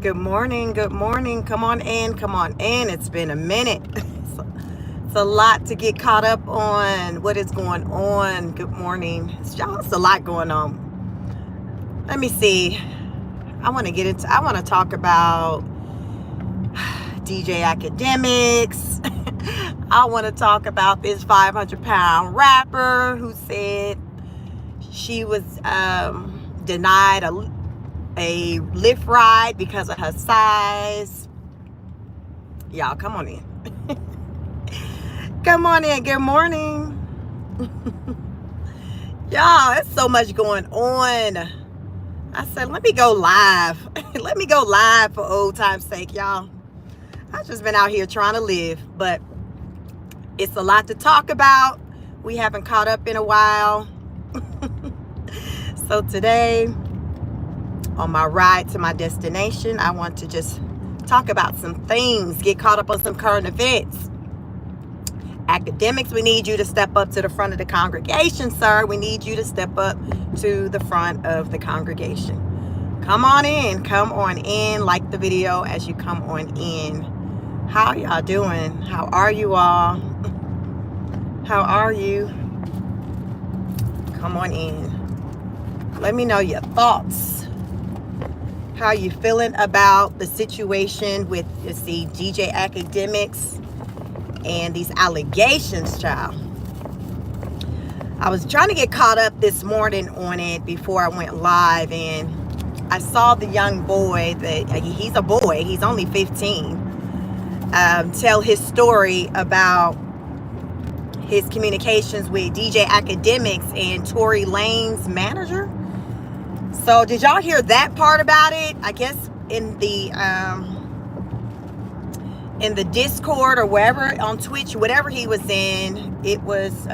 Good morning. Good morning. Come on in. Come on in. It's been a minute. It's a lot to get caught up on. What is going on? Good morning. It's a lot going on. Let me see. I want to talk about DJ academics. I want to talk about this 500-pound rapper who said she was denied a Lyft ride because of her size. Y'all, come on in. Come on in. Good morning. Y'all, there's so much going on. I said, let me go live. Let me go live for old time's sake, y'all. I've just been out here trying to live, but it's a lot to talk about. We haven't caught up in a while. So today, on my ride to my destination, I want to just talk about some things, get caught up on some current events. Academics, we need you to step up to the front of the congregation, sir. We need you to step up to the front of the congregation. Come on in. Come on in. Like the video as you come on in. How y'all doing? How are you all? How are you? Come on in. Let me know your thoughts. How you feeling about the situation with, DJ academics and these allegations, child? I was trying to get caught up this morning on it before I went live, and I saw the young boy, he's a boy, he's only 15, tell his story about his communications with DJ academics and Tory Lanez's manager. So did y'all hear that part about it? I guess in the Discord or wherever on Twitch, whatever he was in, it was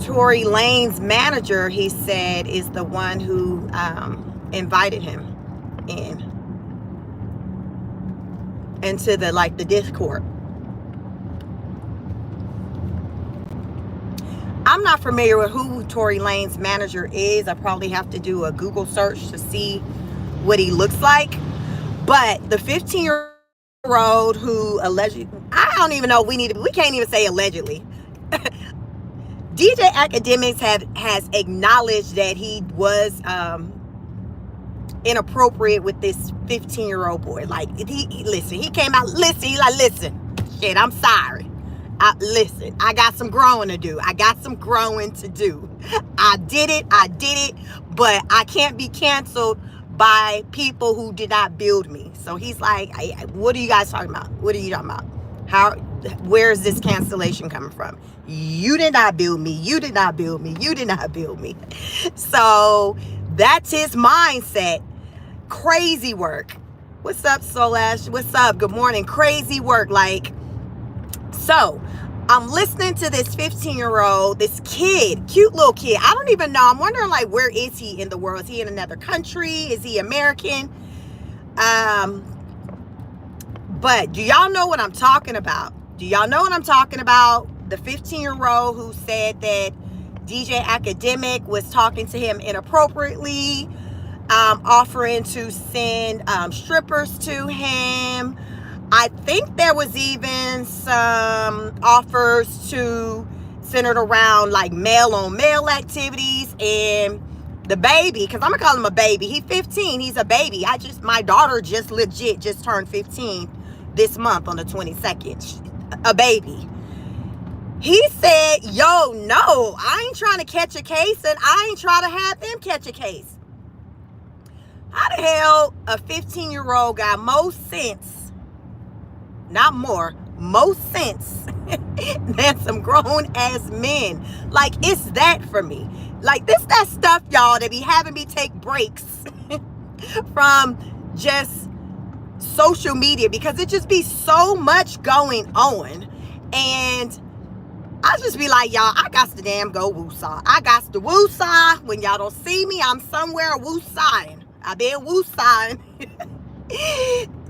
Tory Lanez's manager, he said, is the one who invited him into the Discord. I'm not familiar with who Tory Lanez's manager is. I probably have to do a Google search to see what he looks like. But the 15-year-old who allegedly, I don't even know, we can't even say allegedly. DJ Academics has acknowledged that he was inappropriate with this 15-year-old boy. Like, he came out, listen, shit, I'm sorry. Listen, I got some growing to do. I did it, but I can't be canceled by people who did not build me. So he's like, what are you guys talking about? What are you talking about? Where is this cancellation coming from? You did not build me. You did not build me. You did not build me. So that's his mindset. Crazy work. What's up, Soul Ash? What's up? Good morning. Crazy work. So I'm listening to this 15-year-old, this kid, cute little kid. I don't even know. I'm wondering, where is he in the world? Is he in another country? Is he American? But do y'all know what I'm talking about? The 15-year-old who said that DJ Academic was talking to him inappropriately, offering to send strippers to him. I think there was even some offers centered around male-on-male activities. And the baby, because I'm gonna call him a baby, he's 15, he's a baby. My daughter just turned 15 this month on the 22nd, a baby. He said, yo, no, I ain't trying to catch a case, and I ain't trying to have them catch a case. How the hell a 15-year-old got more sense, not more sense than some grown ass men? It's that for me. This that stuff, y'all, that be having me take breaks from just social media, because it just be so much going on. And I just be like, y'all, I got to damn go woosah. I got to woosah. When y'all don't see me, I'm somewhere woosahing. I been woosahing.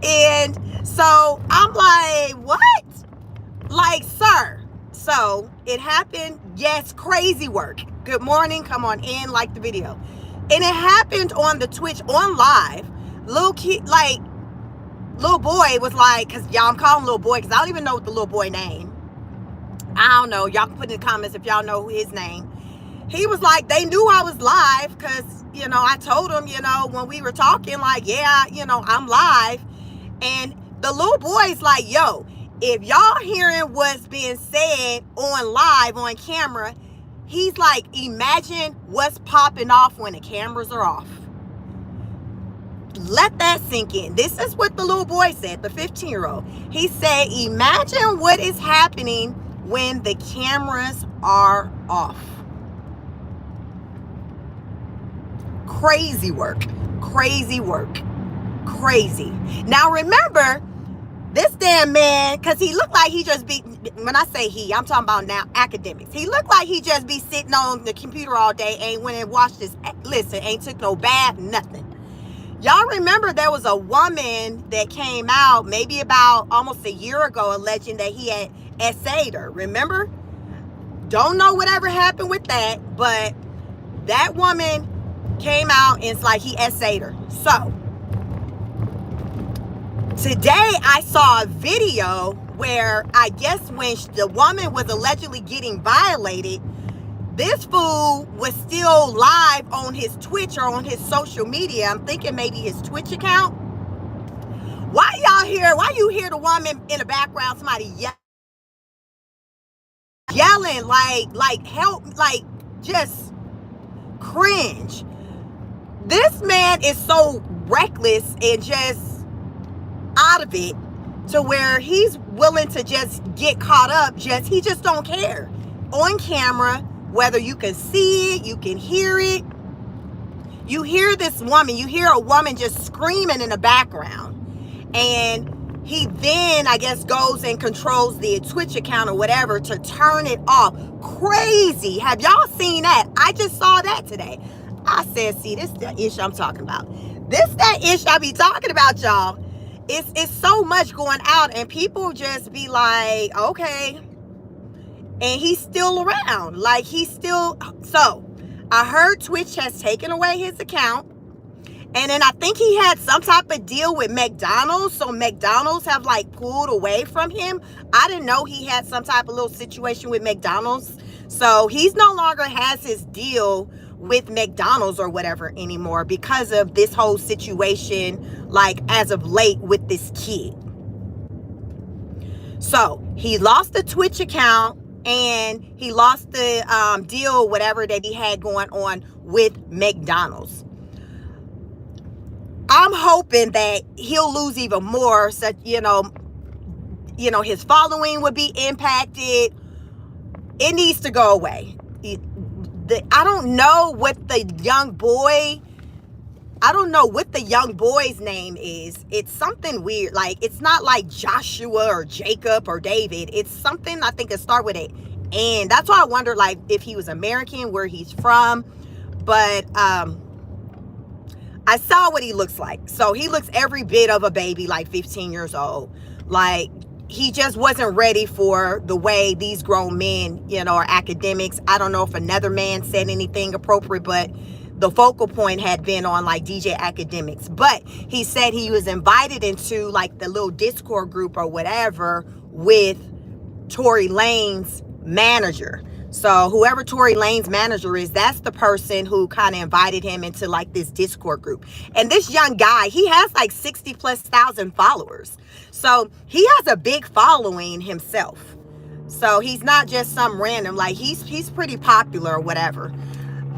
And so I'm like, what? Sir. So it happened. Yes, crazy work. Good morning. Come on in. Like the video. And it happened on the Twitch on live. Little kid, like, little boy was like, because y'all, I'm calling little boy because I don't even know what the little boy name. I don't know. Y'all can put in the comments if y'all know his name. He was like, they knew I was live because, you know, I told them, you know, when we were talking, like, yeah, you know, I'm live. And the little boy's like, yo, if y'all hearing what's being said on live, on camera, he's like, imagine what's popping off when the cameras are off. Let that sink in. This is what the little boy said, the 15-year-old. He said, imagine what is happening when the cameras are off. Crazy work. Crazy work. Crazy. Now remember, this damn man, because he looked like he just be, when I say he, I'm talking about now academics. He looked like he just be sitting on the computer all day, ain't went and watched his, listen, ain't took no bath, nothing. Y'all remember there was a woman that came out maybe about almost a year ago alleging that he had essayed her. Remember? Don't know whatever happened with that, but that woman came out and it's like he essayed her. So today I saw a video where I guess when the woman was allegedly getting violated, this fool was still live on his Twitch or on his social media. I'm thinking maybe his Twitch account. Why y'all hear, why you hear the woman in the background, somebody yelling like help, like just cringe. This man is so reckless and just out of it to where he's willing to just get caught up. He just don't care. On camera, whether you can see it, you can hear it. You hear this woman, you hear a woman just screaming in the background. And he then, I guess, goes and controls the Twitch account or whatever to turn it off. Crazy. Have y'all seen that? I just saw that today. I said, see, this is the issue I'm talking about. This that issue I be talking about, y'all. It's so much going out and people just be like, okay. And he's still around. Like he's still, so I heard Twitch has taken away his account. And then I think he had some type of deal with McDonald's. So McDonald's have like pulled away from him. I didn't know he had some type of little situation with McDonald's. So he's no longer has his deal with McDonald's or whatever anymore because of this whole situation, like as of late with this kid. So he lost the Twitch account and he lost the deal, whatever that he had going on with McDonald's. I'm hoping that he'll lose even more, so you know, his following would be impacted. It needs to go away. I don't know what the young boy, I don't know what the young boy's name is. It's something weird. Like, it's not like Joshua or Jacob or David. It's something I think it start with an and. That's why I wonder, like, if he was American, where he's from. But I saw what he looks like. So he looks every bit of a baby, like 15 years old. Like, he just wasn't ready for the way these grown men, are academics. I don't know if another man said anything appropriate, but the focal point had been on like DJ Academics. But he said he was invited into like the little Discord group or whatever with Tory Lane's manager. So whoever Tory Lane's manager is, that's the person who kind of invited him into like this Discord group. And this young guy, he has like 60,000+ followers. So he has a big following himself. So he's not just some random, like he's pretty popular or whatever.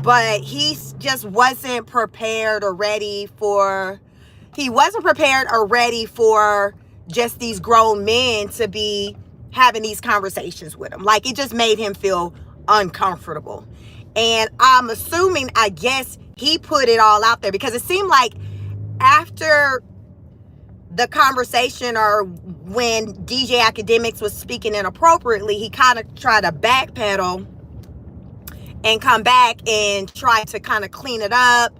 But he just wasn't prepared or ready for, just these grown men to be having these conversations with him. Like, it just made him feel uncomfortable. And I'm assuming, I guess, he put it all out there because it seemed like after the conversation or when DJ Academics was speaking inappropriately, he kind of tried to backpedal and come back and try to kind of clean it up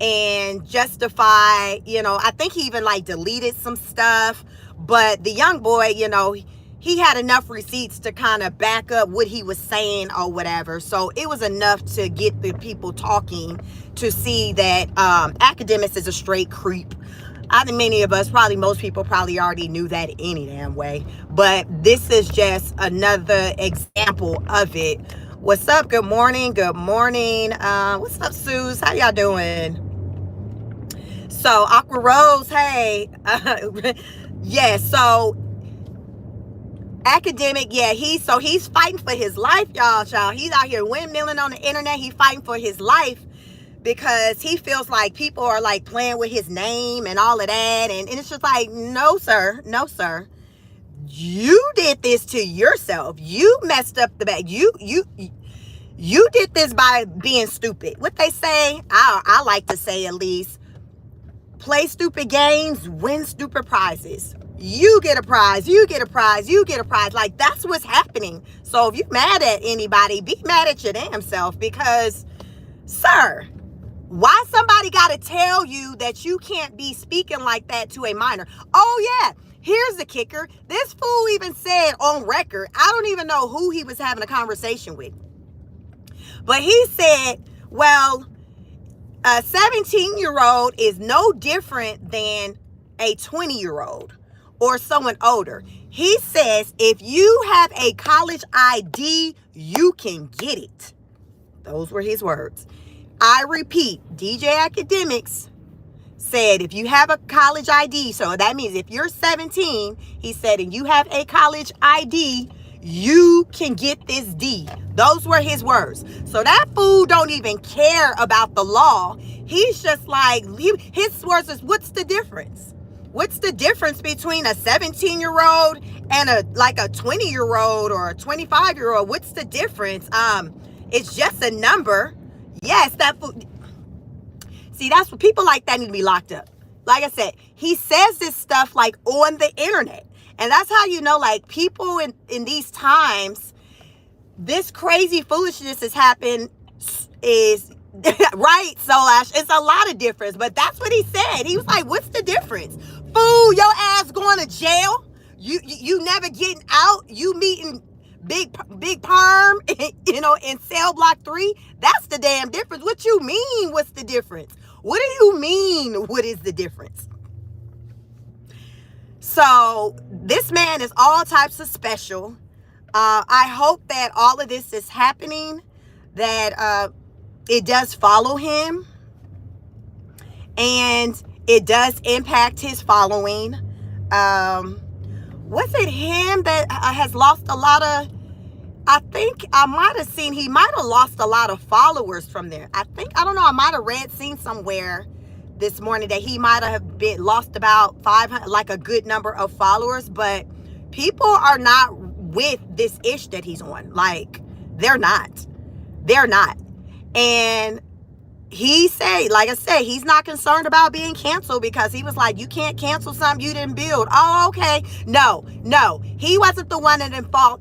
and justify, I think he even like deleted some stuff. But the young boy, he had enough receipts to kind of back up what he was saying or whatever. So it was enough to get the people talking to see that academics is a straight creep. I think many of us, probably most people probably already knew that any damn way. But this is just another example of it. What's up? Good morning. Good morning. What's up, Suze? How y'all doing? So, Aqua Rose, hey. Yeah, so academic, yeah, he's fighting for his life, y'all. He's out here windmilling on the internet. He's fighting for his life because he feels like people are like playing with his name and all of that. And it's just like, no, sir. No, sir. You did this to yourself. You messed up the bag. You did this by being stupid. What they say, I like to say at least, play stupid games, win stupid prizes. You get a prize, you get a prize, you get a prize. Like, that's what's happening. So if you're mad at anybody, be mad at your damn self because, sir, why somebody got to tell you that you can't be speaking like that to a minor? Oh, yeah. Here's the kicker. This fool even said on record, I don't even know who he was having a conversation with. But he said, well, a 17-year-old is no different than a 20-year-old or someone older. He says, if you have a college ID, you can get it. Those were his words. I repeat, DJ Academics said, if you have a college ID, so that means if you're 17, he said, and you have a college ID, you can get this D. Those were his words. So that fool don't even care about the law. He's just like, his words is, what's the difference? What's the difference between a 17-year-old and a 20-year-old or a 25-year-old? What's the difference? It's just a number. Yes, that fool. See, that's what people like that need to be locked up. Like I said, he says this stuff like on the internet. And that's how you know, like, people in these times, this crazy foolishness has happened is right. So it's a lot of difference, but that's what he said. He was like, what's the difference? Fool, your ass going to jail. You never getting out. You meeting Big Perm, in cell block 3. That's the damn difference. What you mean? What's the difference? What do you mean? What is the difference? So this man is all types of special. I hope that all of this is happening, that it does follow him and it does impact his following. Was it him that has lost a lot of, I think I might have seen, he might have lost a lot of followers from there. I don't know, I might have seen somewhere this morning that he might have lost about 500, like a good number of followers, but people are not with this ish that he's on. Like, they're not. And he say, like I said, he's not concerned about being canceled because he was like, you can't cancel something you didn't build. Oh, okay. No, he wasn't the one that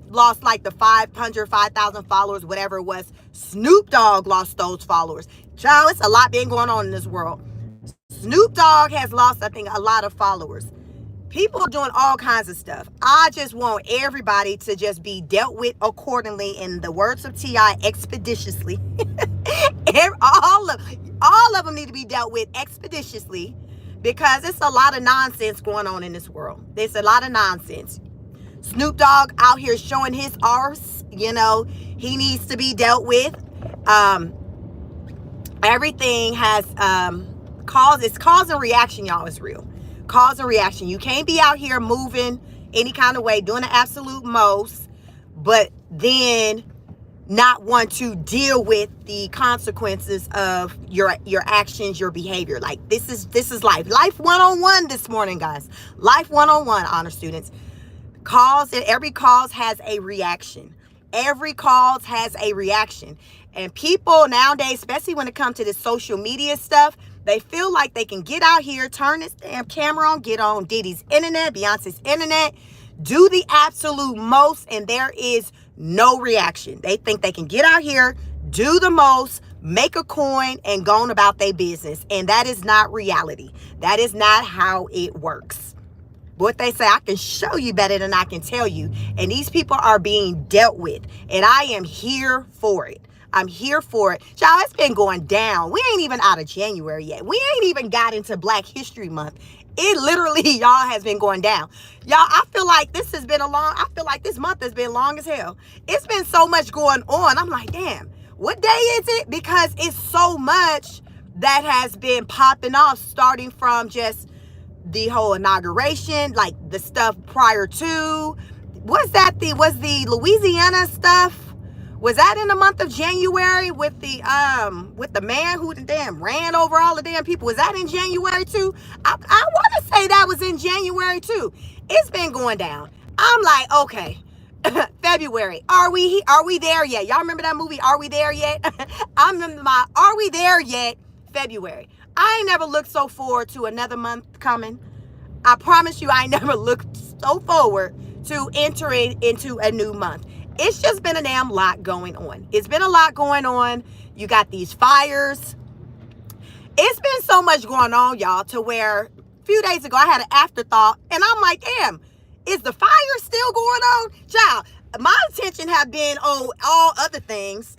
lost like the 5,000 followers, whatever it was. Snoop Dogg lost those followers. Child, it's a lot been going on in this world. Snoop Dogg has lost, I think, a lot of followers. People are doing all kinds of stuff. I just want everybody to just be dealt with accordingly, in the words of T.I., expeditiously. all of them need to be dealt with expeditiously because it's a lot of nonsense going on in this world. There's a lot of nonsense. Snoop Dogg out here showing his arse, he needs to be dealt with. Everything has cause and reaction, y'all. Is real. Cause and reaction. You can't be out here moving any kind of way, doing the absolute most, but then not want to deal with the consequences of your actions, your behavior. Like, this is life. Life 101 this morning, guys. Life 101, honor students. Every cause has a reaction. Every cause has a reaction. And people nowadays, especially when it comes to this social media stuff, they feel like they can get out here, turn this damn camera on, get on Diddy's internet, Beyonce's internet, do the absolute most, and there is no reaction. They think they can get out here, do the most, make a coin, and go on about their business. And that is not reality. That is not how it works. But what they say, I can show you better than I can tell you. And these people are being dealt with. And I am here for it. I'm here for it. Y'all, it's been going down. We ain't even out of January yet. We ain't even got into Black History Month. It literally, y'all, has been going down. Y'all, I feel like this month has been long as hell. It's been so much going on. I'm like, damn, what day is it? Because it's so much that has been popping off, starting from just the whole inauguration, like the stuff prior to. Was the Louisiana stuff? Was that in the month of January with the man who damn ran over all the damn people? Was that in January too? I want to say that was in January too. It's been going down. I'm like, okay, February. Are we there yet? Y'all remember that movie? Are we there yet? I remember Are we there yet? February. I ain't never looked so forward to another month coming. I promise you, I never looked so forward to entering into a new month. It's just been a damn lot going on. It's been a lot going on. You got these fires. It's been so much going on, y'all, to where a few days ago I had an afterthought, and I'm like, damn, is the fire still going on? Child, my attention have been on all other things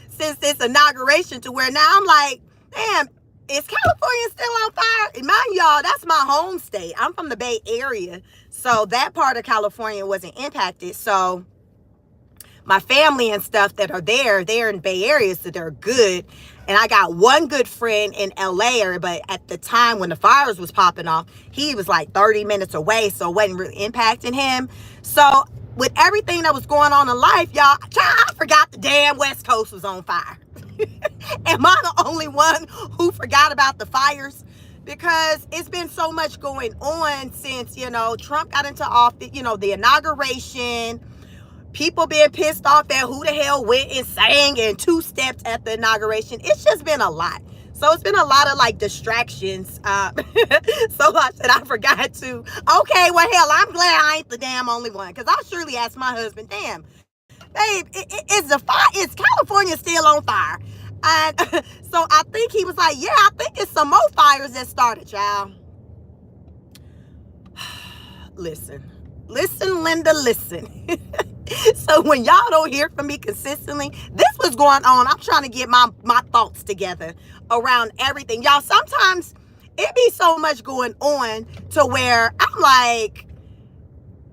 since this inauguration, to where now I'm like, damn, is California still on fire? And mind y'all, that's my home state. I'm from the Bay Area. So that part of California wasn't impacted. So my family and stuff that are there, they're in Bay Area, so they're good. And I got one good friend in LA, but at the time when the fires was popping off, he was like 30 minutes away, so it wasn't really impacting him. So with everything that was going on in life, y'all, I forgot the damn West Coast was on fire. Am I the only one who forgot about the fires? Because it's been so much going on since, Trump got into office, the inauguration, people being pissed off at who the hell went and sang and two-stepped at the inauguration. It's just been a lot. So it's been a lot of like distractions. So I said I forgot to. Okay, well, hell, I'm glad I ain't the damn only one. Because I surely asked my husband, damn, babe, is California still on fire? And so I think he was like, yeah, I think it's some more fires that started, y'all. Listen, Linda, listen. So when y'all don't hear from me consistently, this was going on. I'm trying to get my thoughts together around everything. Y'all, sometimes it be so much going on to where I'm like,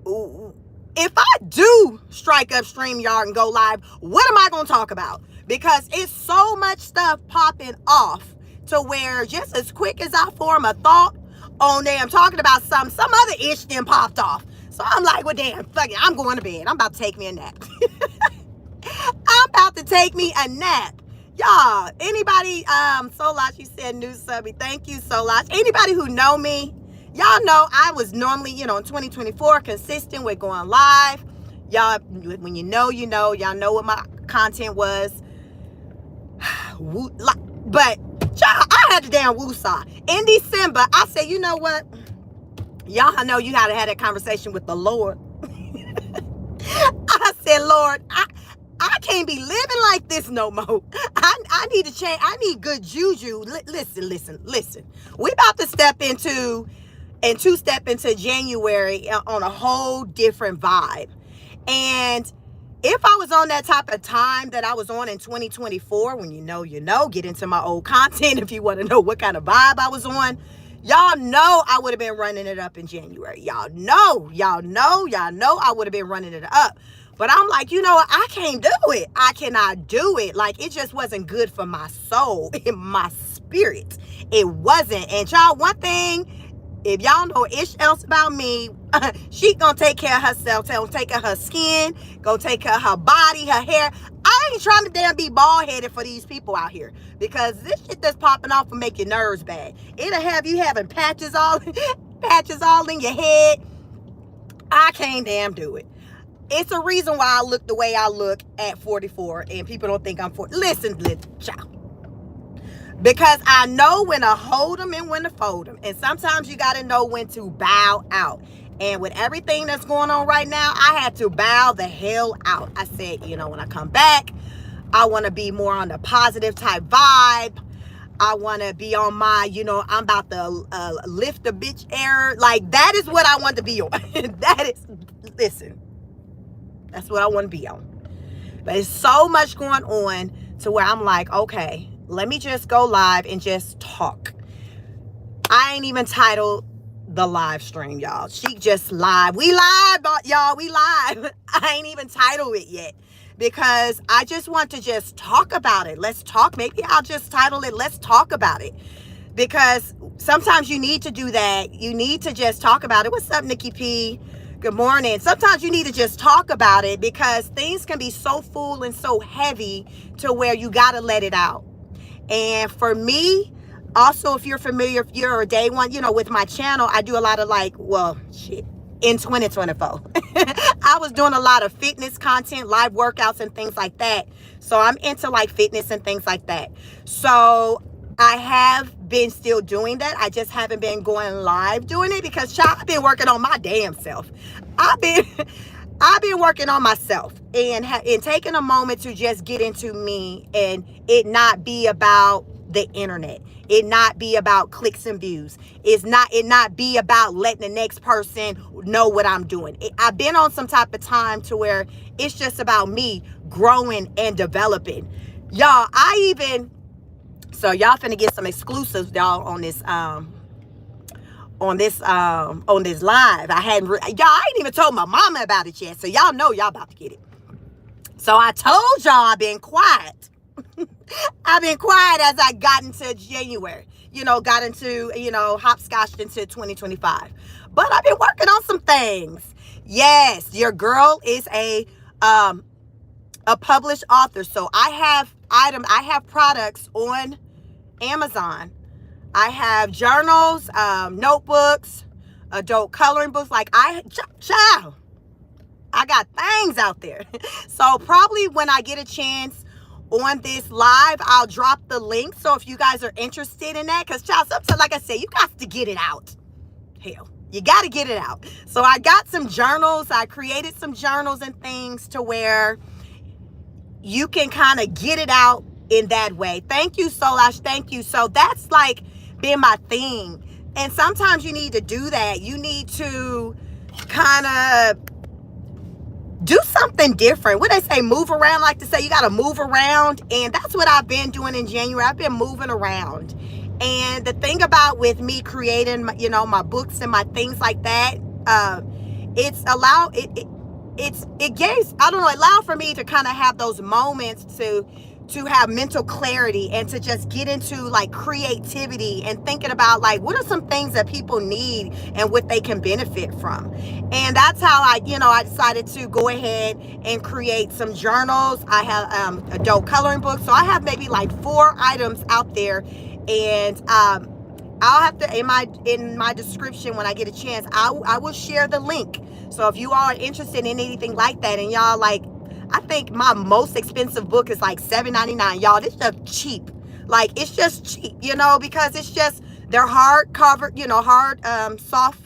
ooh, if I do strike up StreamYard and go live, what am I going to talk about? Because it's so much stuff popping off to where just as quick as I form a thought on there, I'm talking about some other ish then popped off. So I'm like, well, damn, fuck it. I'm going to bed. I'm about to take me a nap. I'm about to take me a nap. Y'all, anybody, Solach, you said new subby. Thank you, Solach. Anybody who know me, y'all know I was normally, in 2024, consistent with going live. Y'all, when you know, y'all know what my content was. But, y'all, I had the damn woosah. In December, I said, you know what? Y'all know you gotta have that conversation with the Lord. I said, Lord, I can't be living like this no more. I need to change. I need good juju. Listen. We about to step into January on a whole different vibe. And if I was on that type of time that I was on in 2024, when you know, get into my old content if you want to know what kind of vibe I was on. Y'all know I would have been running it up in January. Y'all know I would have been running it up. But I'm like, I can't do it. I cannot do it. Like, it just wasn't good for my soul, in my spirit. It wasn't. And y'all, one thing, if y'all know ish else about me, she gonna take care of herself, gonna take care of her skin, gonna take care of her body, her hair. I ain't trying to damn be bald-headed for these people out here, because this shit that's popping off will make your nerves bad. It'll have you having patches all in your head. I can't damn do it. It's a reason why I look the way I look at 44, and people don't think I'm 40. Listen, child. Because I know when to hold them and when to fold them. And sometimes you got to know when to bow out. And with everything that's going on right now, I had to bow the hell out. I said, when I come back, I want to be more on the positive type vibe. I want to be on my, I'm about to lift a bitch air. Like, that is what I want to be on. Listen, that's what I want to be on. But it's so much going on to where I'm like, okay, let me just go live and just talk. I ain't even titled the live stream, y'all. She just live. We live, y'all. We live. I ain't even titled it yet because I just want to just talk about it. Let's talk. Maybe I'll just title it, Let's Talk About It. Because sometimes you need to do that. You need to just talk about it. What's up, Nikki P? Good morning. Sometimes you need to just talk about it because things can be so full and so heavy to where you got to let it out. And for me, also, if you're familiar, if you're a day one, with my channel, I do a lot of in 2024. I was doing a lot of fitness content, live workouts and things like that. So I'm into like fitness and things like that. So I have been still doing that. I just haven't been going live doing it because, child, I've been working on my damn self. I've been working on myself and taking a moment to just get into me and it not be about the internet. It not be about clicks and views. It not be about letting the next person know what I'm doing. I've been on some type of time to where it's just about me growing and developing. Y'all, so y'all finna get some exclusives, y'all, on this live. I ain't even told my mama about it yet, so y'all know y'all about to get it. So I told y'all I've been quiet. I've been quiet as I got into January, got into, hopscotched into 2025. But I've been working on some things. Yes, your girl is a published author. So I have products on Amazon. I have journals, notebooks, adult coloring books. Child, I got things out there. So probably when I get a chance on this live, I'll drop the link. So if you guys are interested in that, because child, sometimes, like I said, you got to get it out. Hell, you got to get it out. So I got some journals. I created some journals and things to where you can kind of get it out in that way. Thank you, Solash. Thank you. So that's like been my thing. And sometimes you need to do that. You need to kind of do something different. What they say, move around, like to say, you got to move around. And that's what I've been doing in January. I've been moving around. And the thing about with me creating, my books and my things like that, it allowed for me to kind of have those moments to have mental clarity and to just get into like creativity and thinking about like what are some things that people need and what they can benefit from. And that's how I decided to go ahead and create some journals. I have adult coloring books. So I have maybe like 4 items out there, and I'll have to in my description when I get a chance, I will share the link. So if you all are interested in anything like that, and y'all like, I think my most expensive book is like $7.99. Y'all, this stuff cheap. Like, it's just cheap, because it's just, they're hard covered, soft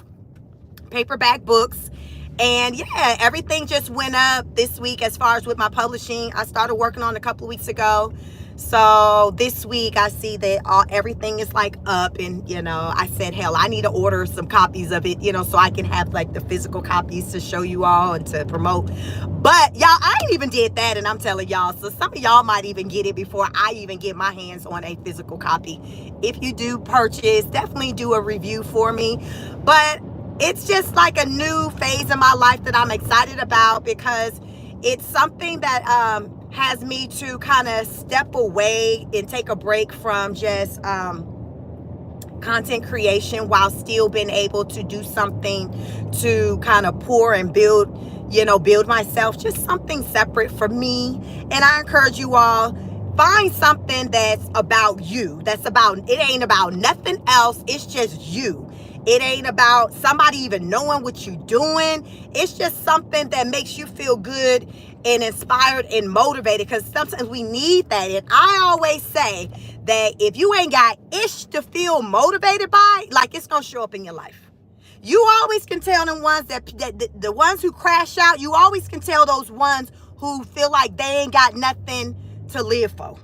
paperback books. And yeah, everything just went up this week as far as with my publishing. I started working on it a couple of weeks ago. So this week I see that everything is like up, and I said, hell, I need to order some copies of it, so I can have like the physical copies to show you all and to promote. But y'all, I ain't even did that, and I'm telling y'all, so some of y'all might even get it before I even get my hands on a physical copy. If you do purchase, definitely do a review for me. But it's just like a new phase in my life that I'm excited about, because it's something that has me to kind of step away and take a break from just content creation while still being able to do something to kind of pour and build myself, just something separate for me. And I encourage you all, find something that's about you. It ain't about nothing else. It's just you. It ain't about somebody even knowing what you're doing. It's just something that makes you feel good and inspired and motivated, because sometimes we need that. And I always say that if you ain't got ish to feel motivated by, like, it's gonna show up in your life. You always can tell them ones that the ones who crash out. You always can tell those ones who feel like they ain't got nothing to live for.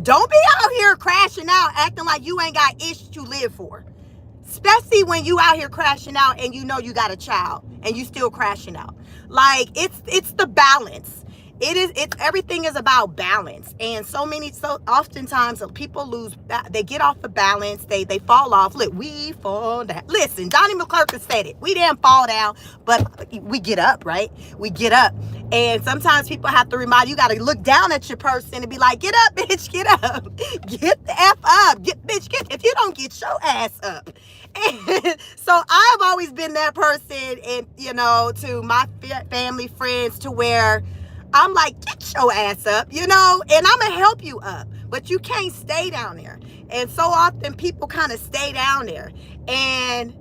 Don't be out here crashing out, acting like you ain't got ish to live for. Especially when you out here crashing out and you know you got a child and you still crashing out. Like, it's the balance. It's everything is about balance. And so oftentimes people they get off the balance, they fall off. Look, we fall down. Listen, Donnie McClurkin said it. We didn't fall down, but we get up, right? We get up. And sometimes people have to remind you, got to look down at your person and be like, get up, bitch, get up. Get the F up. Get, if you don't get your ass up. And so I've always been that person, and to my family, friends, to where I'm like, get your ass up, and I'm going to help you up. But you can't stay down there. And so often people kind of stay down there. And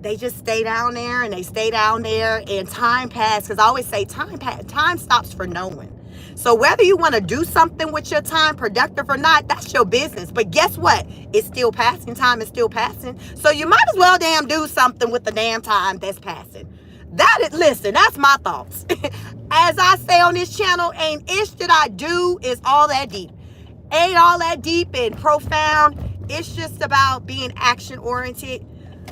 they just stay down there and they stay down there, and time passes. Because I always say time stops for no one. So whether you want to do something with your time, productive or not, that's your business. But guess what? It's still passing. Time is still passing. So you might as well damn do something with the damn time that's passing. Listen, that's my thoughts. As I say on this channel, ain't ish that I do is all that deep. Ain't all that deep and profound. It's just about being action oriented.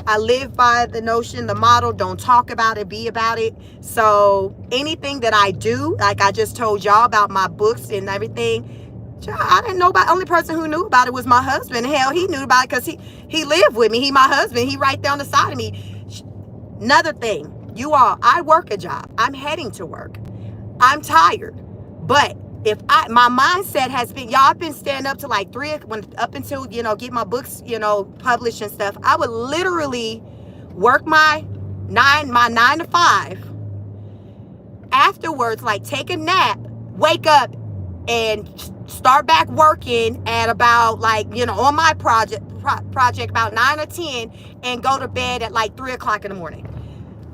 I live by the notion, the motto, don't talk about it, be about it. So anything that I do, like I just told y'all about my books and everything, I didn't know about. The only person who knew about it was my husband. Hell, he knew about it because he lived with me. He my husband. He right there on the side of me. Another thing, you all, I work a job. I'm heading to work. I'm tired. But my mindset has been, y'all, I've been staying up to like 3 up until, get my books, published and stuff. I would literally work my 9 to 5. Afterwards, like take a nap, wake up and start back working at about on my project about 9 or 10, and go to bed at like 3 o'clock in the morning.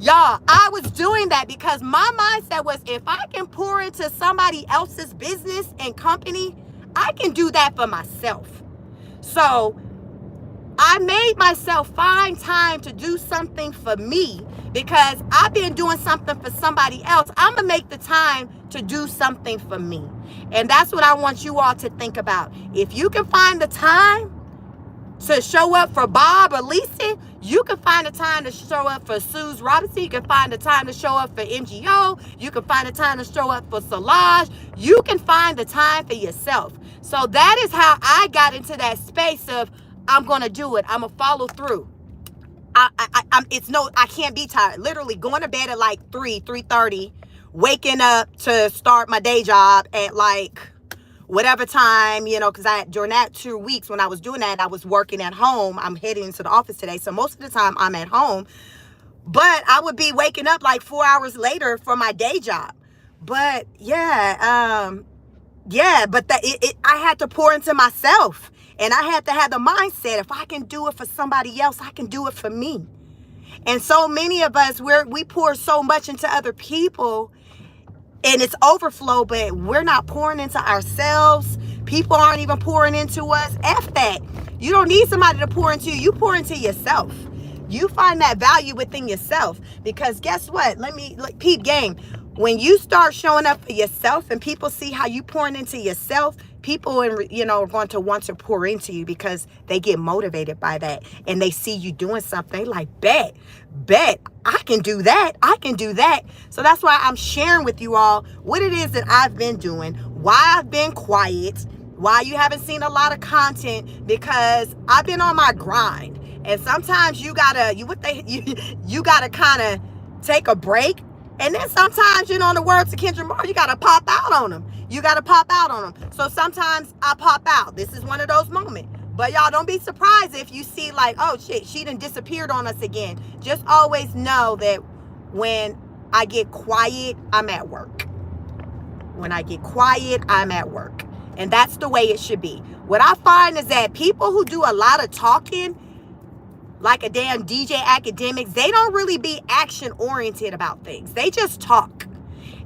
Y'all, I was doing that because my mindset was, if I can pour into somebody else's business and company, I can do that for myself. So I made myself find time to do something for me, because I've been doing something for somebody else. I'm going to make the time to do something for me. And that's what I want you all to think about. If you can find the time to show up for Bob or Lisa, you can find the time to show up for Suze Robinson. You can find the time to show up for NGO. You can find the time to show up for Solange. You can find the time for yourself. So that is how I got into that space of, I'm going to do it. I'm going to follow through. I can't be tired. Literally going to bed at like 3:30, waking up to start my day job at like whatever time, because during that 2 weeks when I was doing that, I was working at home. I'm heading into the office today. So most of the time I'm at home, but I would be waking up like 4 hours later for my day job. But I had to pour into myself, and I had to have the mindset, if I can do it for somebody else, I can do it for me. And so many of us, we pour so much into other people, and it's overflow, but we're not pouring into ourselves. People aren't even pouring into us. F that. You don't need somebody to pour into you. You pour into yourself. You find that value within yourself. Because guess what? Peep game. When you start showing up for yourself and people see how you pouring into yourself, people are going to want to pour into you, because they get motivated by that and they see you doing something. They like, bet, I can do that. I can do that. So that's why I'm sharing with you all what it is that I've been doing, why I've been quiet, why you haven't seen a lot of content, because I've been on my grind. And sometimes you gotta kind of take a break. And then sometimes, in the words of Kendra Moore, you got to pop out on them. So sometimes I pop out. This is one of those moments. But y'all, don't be surprised if you see like, oh shit, she done disappeared on us again. Just always know that when I get quiet, I'm at work. When I get quiet, I'm at work. And that's the way it should be. What I find is that people who do a lot of talking, like a damn DJ Academics, they don't really be action oriented about things. They just talk.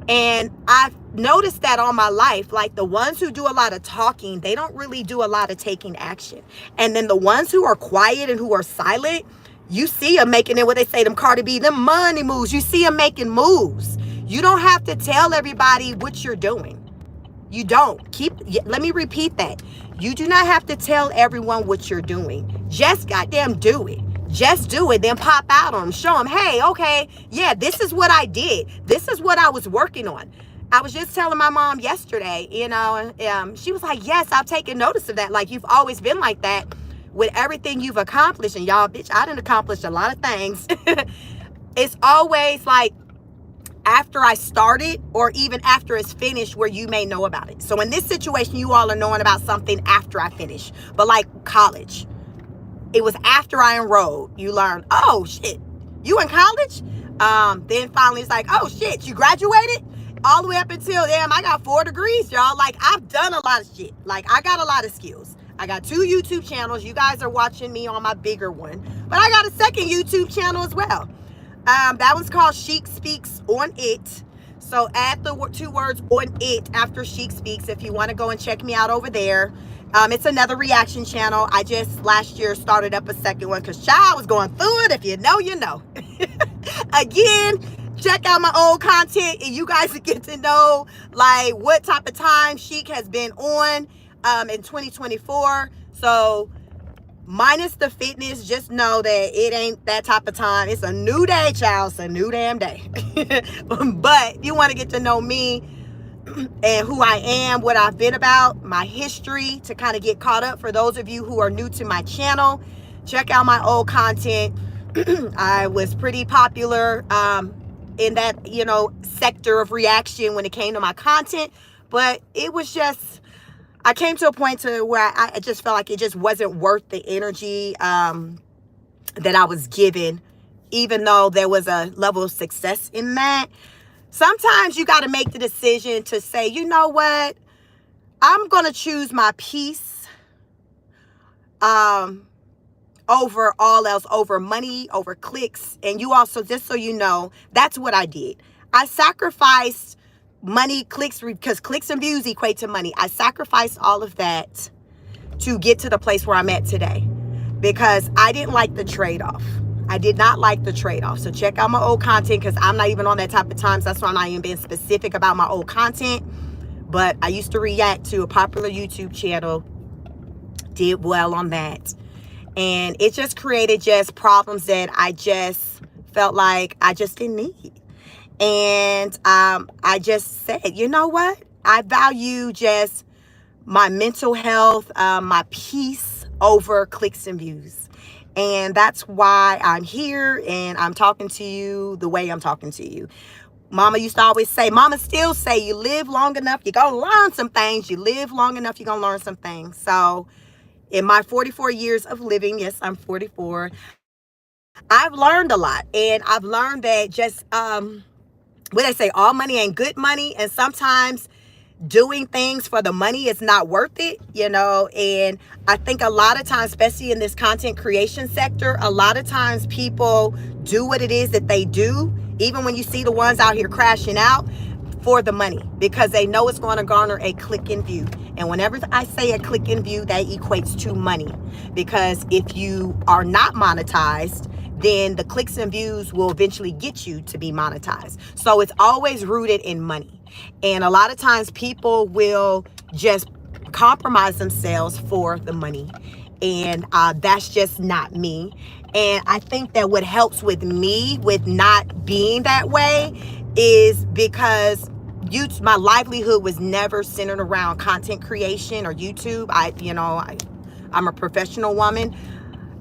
And I've noticed that all my life, like the ones who do a lot of talking, they don't really do a lot of taking action. And then the ones who are quiet and who are silent, you see them making it, what they say, them Cardi B, them money moves. You see them making moves. You don't have to tell everybody what you're doing. You don't. Let me repeat that. You do not have to tell everyone what you're doing. Just goddamn do it. Just do it. Then pop out on them. Show them, hey, okay, yeah, this is what I did. This is what I was working on. I was just telling my mom yesterday, she was like, yes, I've taken notice of that. Like, you've always been like that with everything you've accomplished. And y'all, bitch, I done accomplished a lot of things. It's always like, after I started or even after it's finished where you may know about it. So in this situation, you all are knowing about something after I finish. But like college, it was after I enrolled. You learn, oh shit, you in college? Then finally it's like, oh shit, you graduated? All the way up until, damn, I got 4 degrees, y'all. Like, I've done a lot of shit. Like, I got a lot of skills. I got 2 YouTube channels. You guys are watching me on my bigger one. But I got a second YouTube channel as well. That one's called ChicSpeaks on it. So add the 2 words on it after ChicSpeaks if you want to go and check me out over there. It's another reaction channel. I just last year started up a second one because child was going through it. If you know, you know. Again, check out my old content and you guys get to know like what type of time Chic has been on in 2024. So minus the fitness, just know that it ain't that type of time. It's a new day, child. It's a new damn day. But you want to get to know me and who I am, what I've been about, my history, to kind of get caught up. For those of you who are new to my channel, check out my old content. I was pretty popular in that, sector of reaction when it came to my content. But it was just, I came to a point to where I just felt like it just wasn't worth the energy that I was given, even though there was a level of success in that. Sometimes you got to make the decision to say, you know what? I'm going to choose my peace over all else, over money, over clicks. And you also, just so you know, that's what I did. I sacrificed money, clicks, because clicks and views equate to money. I sacrificed all of that to get to the place where I'm at today because I didn't like the trade-off. I did not like the trade-off. So check out my old content because I'm not even on that type of times. That's why I'm not even being specific about my old content. But I used to react to a popular YouTube channel, did well on that. And it just created just problems that I just felt like I just didn't need. And I just said, you know what? I value just my mental health, my peace over clicks and views. And that's why I'm here and I'm talking to you the way I'm talking to you. Mama used to always say, Mama still say, you live long enough, you're going to learn some things. You live long enough, you're going to learn some things. So in my 44 years of living, yes, I'm 44, I've learned a lot. And I've learned that just, what they say, all money ain't good money. And sometimes doing things for the money is not worth it, and I think a lot of times, especially in this content creation sector, a lot of times people do what it is that they do, even when you see the ones out here crashing out, for the money, because they know it's going to garner a click and view. And whenever I say a click and view, that equates to money, because if you are not monetized, then the clicks and views will eventually get you to be monetized. So it's always rooted in money. And a lot of times people will just compromise themselves for the money. And that's just not me. And I think that what helps with me with not being that way is because my livelihood was never centered around content creation or YouTube. I'm a professional woman.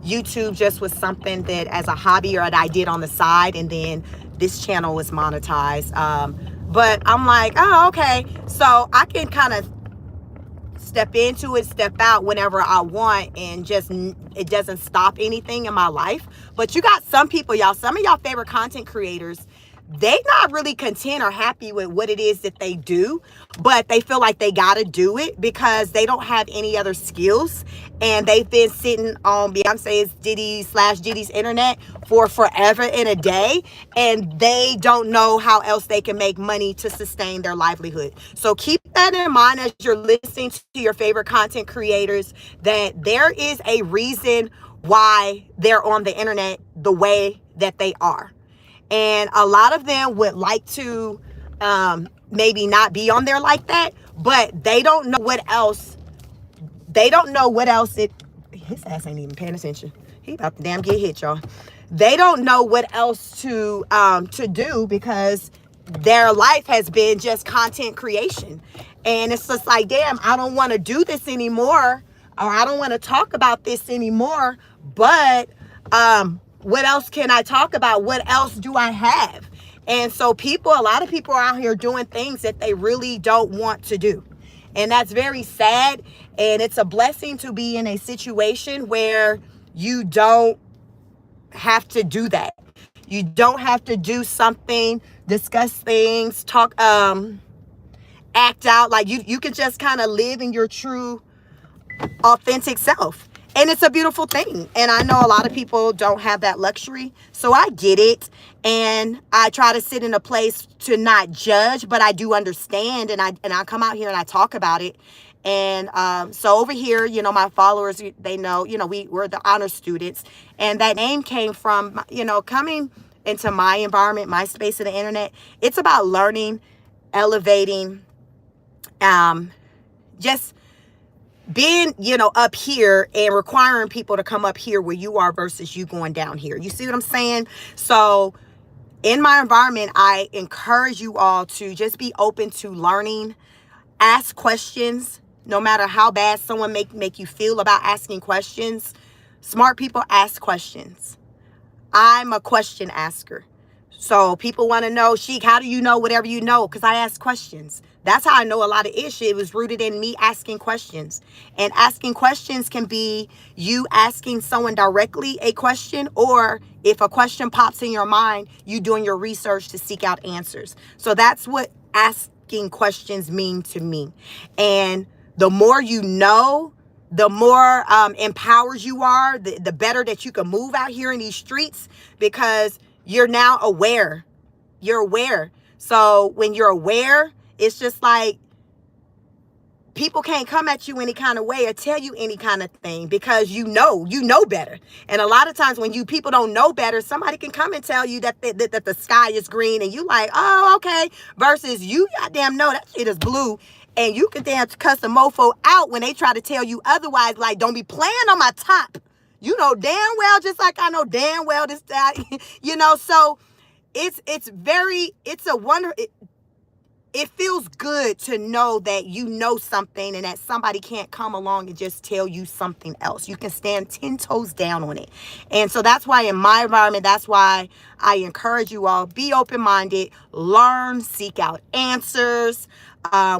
YouTube just was something that as a hobby or that I did on the side, and then this channel was monetized. But I'm like, oh, okay. So I can kind of step into it, step out whenever I want, and just, it doesn't stop anything in my life. But you got some people, y'all, some of y'all favorite content creators, they not really content or happy with what it is that they do, but they feel like they got to do it because they don't have any other skills. And they've been sitting on Beyonce's Diddy's internet for forever and a day. And they don't know how else they can make money to sustain their livelihood. So keep that in mind as you're listening to your favorite content creators, that there is a reason why they're on the internet the way that they are. And a lot of them would like to maybe not be on there like that, but they don't know what else. They don't know what else his ass ain't even paying attention. He about to damn get hit, y'all. They don't know what else to do, because their life has been just content creation. And it's just like, damn, I don't want to do this anymore, or I don't want to talk about this anymore. But what else can I talk about? What else do I have? And so a lot of people are out here doing things that they really don't want to do. And that's very sad. And it's a blessing to be in a situation where you don't have to do that. You don't have to do something, discuss things, talk, act out. Like you can just kind of live in your true, authentic self. And it's a beautiful thing. And I know a lot of people don't have that luxury. So I get it. And I try to sit in a place to not judge, but I do understand. And I come out here and I talk about it. And so over here, you know, my followers, they know, you know, we're the honor students. And that name came from, you know, coming into my environment, my space of the internet. It's about learning, elevating, just being, you know, up here and requiring people to come up here where you are versus you going down here. You see what I'm saying? So in my environment, I encourage you all to just be open to learning, ask questions, no matter how bad someone make you feel about asking questions. Smart people ask questions. I'm a question asker. So people want to know, Chic, how do you know whatever you know? Because I ask questions. That's how I know a lot of ish. It was rooted in me asking questions. And asking questions can be you asking someone directly a question, or if a question pops in your mind, you doing your research to seek out answers. So that's what asking questions mean to me. And the more you know, the more empowered you are, the better that you can move out here in these streets, because you're now aware. You're aware. So when you're aware, it's just like people can't come at you any kind of way or tell you any kind of thing, because you know better. And a lot of times when people don't know better, somebody can come and tell you that the sky is green, and you like, oh, okay, versus you goddamn know that shit is blue. And you can damn cuss a mofo out when they try to tell you otherwise, like, don't be playing on my top. You know damn well, just like I know damn well this, that, you know. So it's a wonder. It feels good to know that you know something and that somebody can't come along and just tell you something else. You can stand 10 toes down on it. And so that's why in my environment, that's why I encourage you all, be open-minded, learn, seek out answers,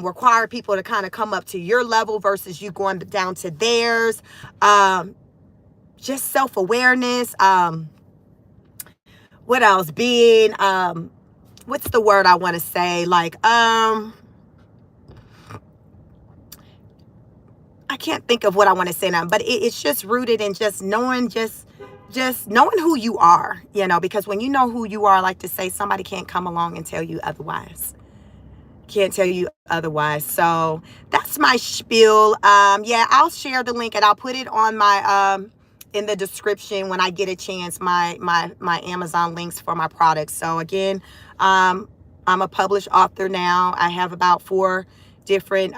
require people to kind of come up to your level versus you going down to theirs. Just self-awareness. What else? Being, what's the word I want to say? Like, I can't think of what I want to say now, but it's just rooted in just knowing, just knowing who you are, you know, because when you know who you are, I like to say, somebody can't come along and tell you otherwise. Can't tell you otherwise. So that's my spiel. Yeah, I'll share the link and I'll put it on my, in the description when I get a chance, my Amazon links for my products. So again, I'm a published author now. I have about 4 different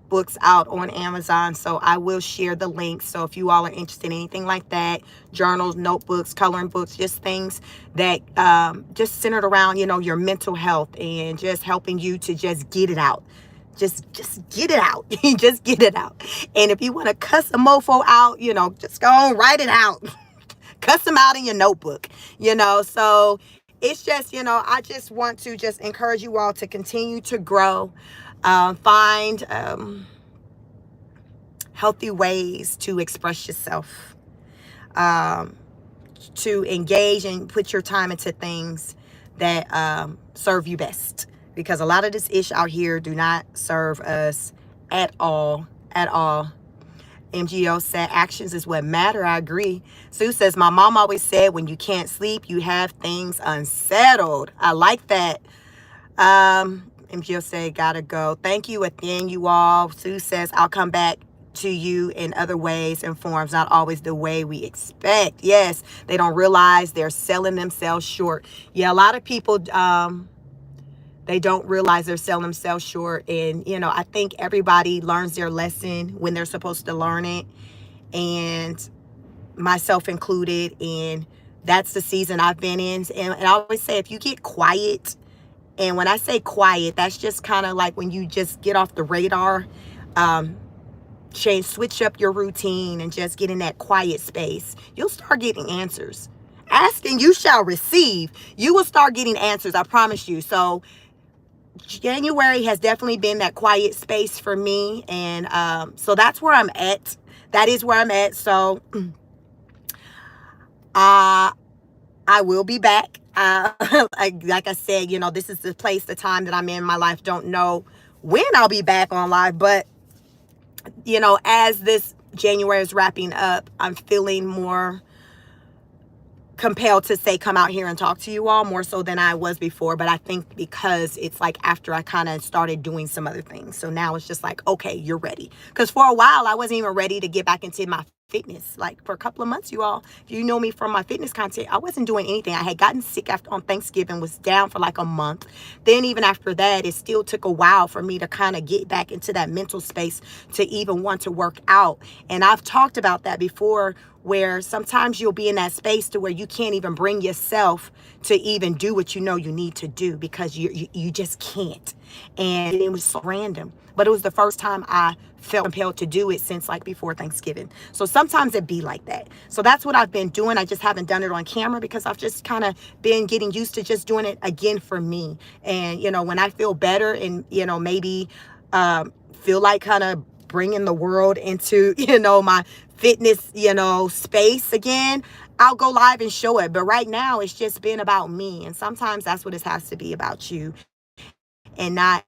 books out on Amazon. So I will share the links. So if you all are interested in anything like that, journals, notebooks, coloring books, just things that just centered around, you know, your mental health and just helping you to just get it out. Just get it out. Just get it out. And if you want to cuss a mofo out, you know, just go on, write it out. Cuss them out in your notebook, you know. So it's just, you know, I just want to just encourage you all to continue to grow, find healthy ways to express yourself, to engage and put your time into things that serve you best. Because a lot of this ish out here do not serve us at all, at all. MGO said, actions is what matter. I agree. Sue says, my mom always said, when you can't sleep, you have things unsettled. I like that. MGO said, gotta go. Thank you again, you all. Sue says, I'll come back to you in other ways and forms, not always the way we expect. Yes, they don't realize they're selling themselves short. Yeah, a lot of people, They don't realize they're selling themselves short. And, I think everybody learns their lesson when they're supposed to learn it. And myself included. And that's the season I've been in. And I always say, if you get quiet, and when I say quiet, that's just kind of like when you just get off the radar, switch up your routine and just get in that quiet space, you'll start getting answers. Ask and you shall receive. You will start getting answers, I promise you. So January has definitely been that quiet space for me. And so that's where I'm at. That is where I'm at. So I will be back. Like I said, this is the place, the time that I'm in my life. Don't know when I'll be back on live, but as this January is wrapping up, I'm feeling more compelled to say, come out here and talk to you all more so than I was before. But I think because it's like after I kind of started doing some other things. So now it's just like, okay, you're ready. Because for a while, I wasn't even ready to get back into my fitness. Like for a couple of months, you all, if you know me from my fitness content, I wasn't doing anything. I had gotten sick on Thanksgiving, was down for like a month. Then even after that, it still took a while for me to kind of get back into that mental space to even want to work out. And I've talked about that before, where sometimes you'll be in that space to where you can't even bring yourself to even do what you need to do because you just can't. And it was so random. But it was the first time I felt compelled to do it since like before Thanksgiving. So sometimes it be like that. So that's what I've been doing. I just haven't done it on camera because I've just kind of been getting used to just doing it again for me. And, when I feel better and, maybe feel like kind of bringing the world into, my fitness, space again, I'll go live and show it. But right now it's just been about me. And sometimes that's what it has to be, about you and not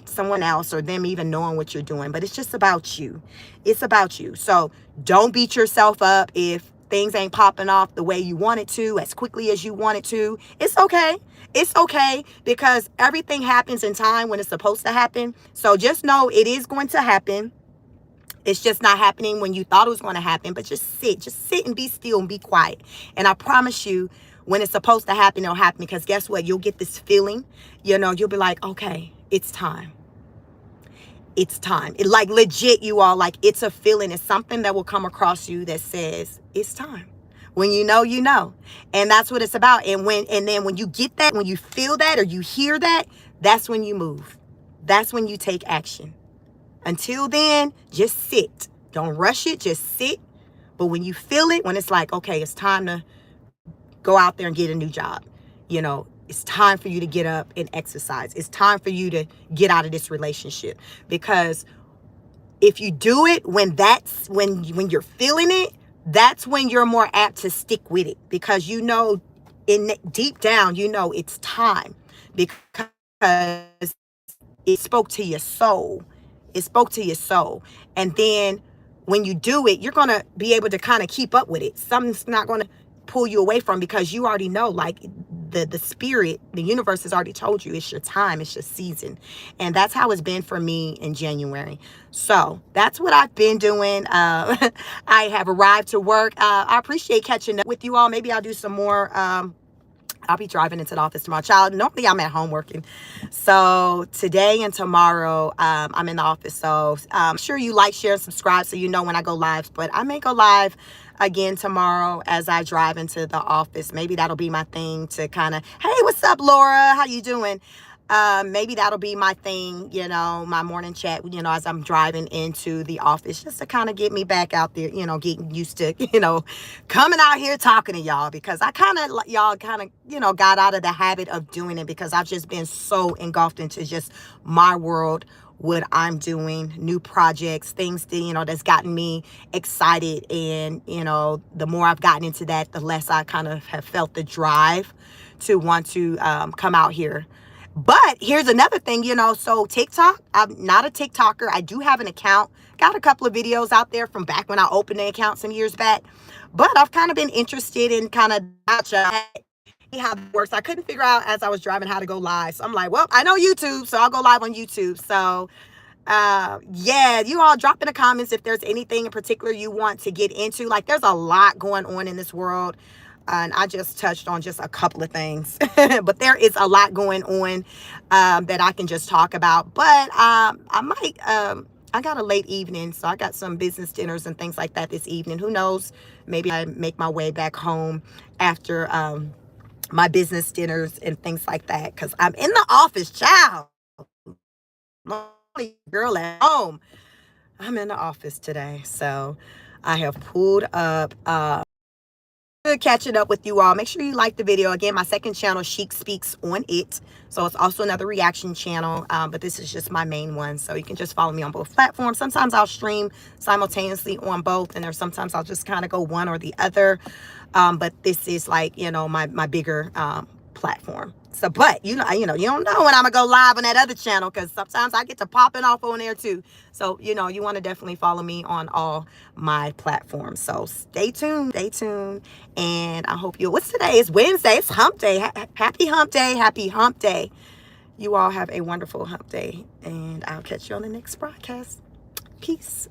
someone else or them even knowing what you're doing. But it's just about you. It's about you. So don't beat yourself up if things ain't popping off the way you want it to, as quickly as you want it to. It's okay. It's okay, because everything happens in time when it's supposed to happen. So just know it is going to happen. It's just not happening when you thought it was going to happen. But just sit and be still and be quiet. And I promise you, when it's supposed to happen, it'll happen. Because guess what? You'll get this feeling, you'll be like, okay, it's time. It's time. It, like, legit, you all, like, it's a feeling. It's something that will come across you that says it's time. When you know. And that's what it's about. And then when you get that, when you feel that or you hear that, that's when you move. That's when you take action. Until then, just sit. Don't rush it. Just sit. But when you feel it, when it's like, okay, it's time to go out there and get a new job. It's time for you to get up and exercise. It's time for you to get out of this relationship. Because if you do it when you're feeling it, that's when you're more apt to stick with it. Because deep down, it's time. Because it spoke to your soul. It spoke to your soul. And then when you do it, you're going to be able to kind of keep up with it. Something's not going to pull you away from, because you already know, like, the spirit, the universe has already told you it's your time, it's your season. And that's how it's been for me in January. So that's what I've been doing. I have arrived to work. I appreciate catching up with you all. Maybe I'll do some more. I'll be driving into the office tomorrow. Normally I'm at home working. So today and tomorrow, I'm in the office. So I'm sure you like, share, subscribe so you know when I go live. But I may go live again tomorrow as I drive into the office. Maybe that'll be my thing to kind of, hey, what's up, Laura? How you doing? Maybe that'll be my thing, my morning chat, as I'm driving into the office, just to kind of get me back out there, getting used to, coming out here talking to y'all, because I got out of the habit of doing it because I've just been so engulfed into just my world, what I'm doing, new projects, things that, that's gotten me excited. And, the more I've gotten into that, the less I kind of have felt the drive to want to come out here. But here's another thing, so TikTok, I'm not a TikToker. I do have an account, got a couple of videos out there from back when I opened the account some years back. But I've kind of been interested in kind of how it works. I couldn't figure out as I was driving how to go live. So I'm like, well, I know YouTube, so I'll go live on YouTube. So yeah, you all drop in the comments if there's anything in particular you want to get into. Like, there's a lot going on in this world. And I just touched on just a couple of things, but there is a lot going on that I can just talk about. But I might, I got a late evening, so I got some business dinners and things like that this evening. Who knows? Maybe I make my way back home after my business dinners and things like that, because I'm in the office, child. Lonely girl at home. I'm in the office today, so I have pulled up. Good catching up with you all. Make sure you like the video. Again, my second channel, ChicSpeaks on it. So it's also another reaction channel, but this is just my main one. So you can just follow me on both platforms. Sometimes I'll stream simultaneously on both, and there's sometimes I'll just kind of go one or the other. But this is like, you know, my bigger platform. So, but you don't know when I'm gonna go live on that other channel, because sometimes I get to popping off on there too. So, you know, you want to definitely follow me on all my platforms. So stay tuned, and I hope what's today? It's Wednesday. It's hump day. Happy hump day. Happy hump day. You all have a wonderful hump day, and I'll catch you on the next broadcast. Peace.